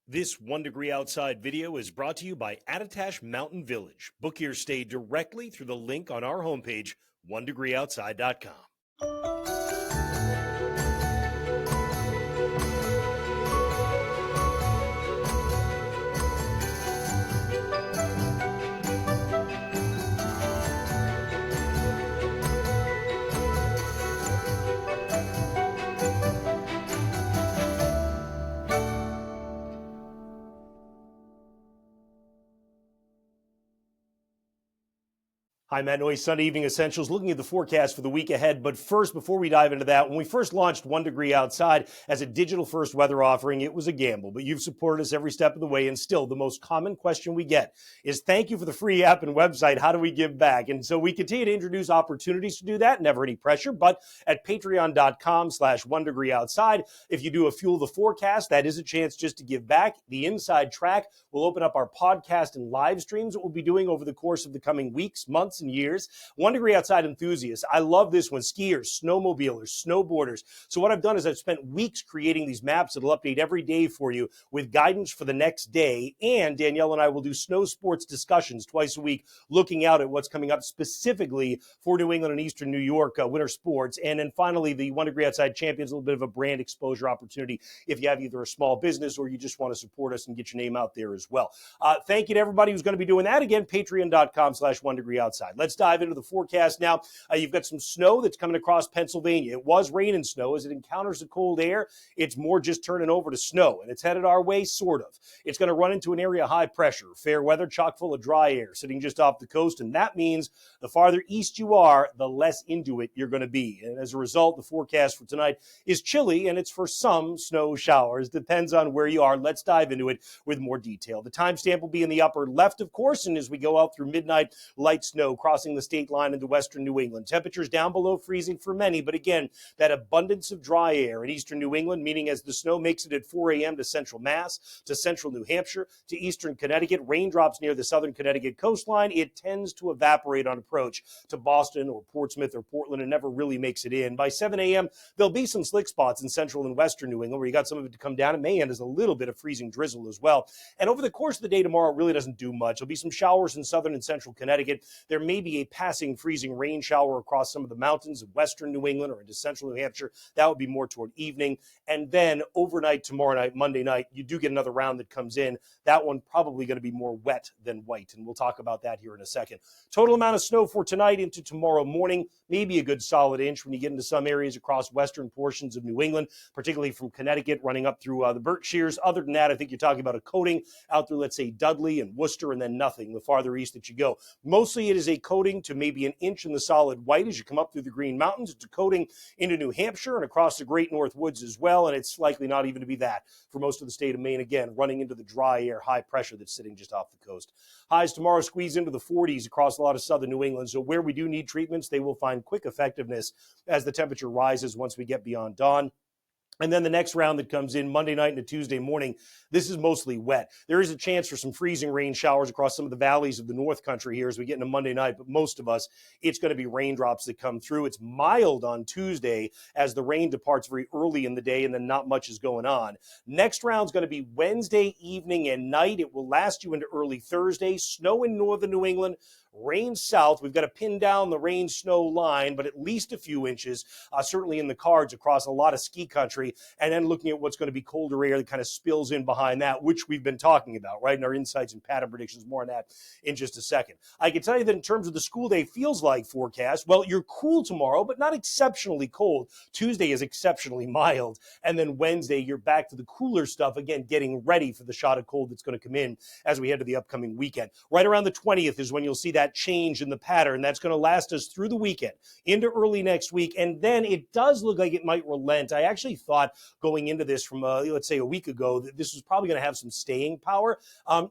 This 1 Degree Outside video is brought to you by Attitash Mountain Village. Book your stay directly through the link on our homepage, 1degreeoutside.com. Hi, Matt Noyes, Sunday Evening Essentials, looking at the forecast for the week ahead. But first, before we dive into that, when we first launched 1 Degree Outside as a digital-first weather offering, it was a gamble. But you've supported us every step of the way, and still, the most common question we get is, thank you for the free app and website. How do we give back? And so we continue to introduce opportunities to do that, never any pressure. But at patreon.com/1degreeoutside, if you do a Fuel the Forecast, that is a chance just to give back. The inside track will open up our podcast and live streams that we'll be doing over the course of the coming weeks, months, and years. 1 Degree Outside enthusiasts, I love this one. Skiers, snowmobilers, snowboarders. So what I've done is I've spent weeks creating these maps that'll update every day for you with guidance for the next day. And Danielle and I will do snow sports discussions twice a week, looking out at what's coming up specifically for New England and Eastern New York winter sports. And then finally, the 1 Degree Outside Champions, a little bit of a brand exposure opportunity if you have either a small business or you just want to support us and get your name out there as well. Thank you to everybody who's going to be doing that. Again, patreon.com/1degreeoutside. Let's dive into the forecast now. You've got some snow that's coming across Pennsylvania. It was rain and snow. As it encounters the cold air, it's more just turning over to snow, and it's headed our way, sort of. It's going to run into an area of high pressure, fair weather, chock full of dry air, sitting just off the coast, and that means the farther east you are, the less into it you're going to be. And as a result, the forecast for tonight is chilly, and it's for some snow showers. Depends on where you are. Let's dive into it with more detail. The timestamp will be in the upper left, of course, and as we go out through midnight, light snow crossing the state line into western New England. Temperatures down below freezing for many, but again, that abundance of dry air in eastern New England, meaning as the snow makes it at 4 a.m. to central Mass, to central New Hampshire, to eastern Connecticut, raindrops near the southern Connecticut coastline, it tends to evaporate on approach to Boston or Portsmouth or Portland and never really makes it in. By 7 a.m., there'll be some slick spots in central and western New England where you got some of it to come down. It may end as a little bit of freezing drizzle as well. And over the course of the day tomorrow, it really doesn't do much. There'll be some showers in southern and central Connecticut. There may be a passing freezing rain shower across some of the mountains of western New England or into central New Hampshire. That would be more toward evening. And then overnight, tomorrow night, Monday night, you do get another round that comes in. That one probably going to be more wet than white, and we'll talk about that here in a second. Total amount of snow for tonight into tomorrow morning, maybe a good solid inch when you get into some areas across western portions of New England, particularly from Connecticut running up through the Berkshires. Other than that, I think you're talking about a coating out through, let's say, Dudley and Worcester, and then nothing the farther east that you go. Mostly it is a coating to maybe an inch in the solid white as you come up through the Green Mountains. It's a coating into New Hampshire and across the Great North Woods as well, and it's likely not even to be that for most of the state of Maine, again, running into the dry air, high pressure that's sitting just off the coast. Highs tomorrow squeeze into the 40s across a lot of southern New England, so where we do need treatments, they will find quick effectiveness as the temperature rises once we get beyond dawn. And then the next round that comes in Monday night into Tuesday morning, this is mostly wet. There is a chance for some freezing rain showers across some of the valleys of the North Country here as we get into Monday night, but most of us, it's going to be raindrops that come through. It's mild on Tuesday as the rain departs very early in the day and then not much is going on. Next round is going to be Wednesday evening and night. It will last you into early Thursday. Snow in northern New England. Rain south. We've got to pin down the rain-snow line, but at least a few inches, certainly in the cards across a lot of ski country. And then looking at what's going to be colder air that kind of spills in behind that, which we've been talking about, right, in our insights and pattern predictions. More on that in just a second. I can tell you that in terms of the school day feels like forecast, well, you're cool tomorrow, but not exceptionally cold. Tuesday is exceptionally mild. And then Wednesday, you're back to the cooler stuff, again, getting ready for the shot of cold that's going to come in as we head to the upcoming weekend. Right around the 20th is when you'll see that change in the pattern. That's going to last us through the weekend into early next week. And then it does look like it might relent. I actually thought going into this from, let's say, a week ago, that this was probably going to have some staying power.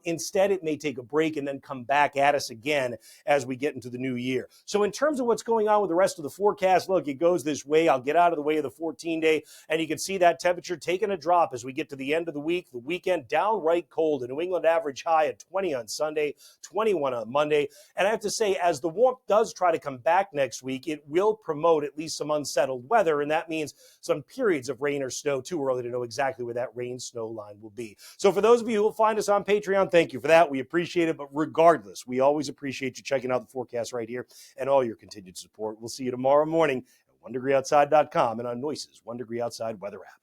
Instead, it may take a break and then come back at us again as we get into the new year. So in terms of what's going on with the rest of the forecast, look, it goes this way. I'll get out of the way of the 14-day, and you can see that temperature taking a drop as we get to the end of the week. The weekend, downright cold. A New England average high at 20 on Sunday, 21 on Monday. And And I have to say, as the warmth does try to come back next week, it will promote at least some unsettled weather, and that means some periods of rain or snow. Too early to know exactly where that rain-snow line will be. So for those of you who will find us on Patreon, thank you for that. We appreciate it. But regardless, we always appreciate you checking out the forecast right here and all your continued support. We'll see you tomorrow morning at OneDegreeOutside.com and on Noyes' One Degree Outside weather app.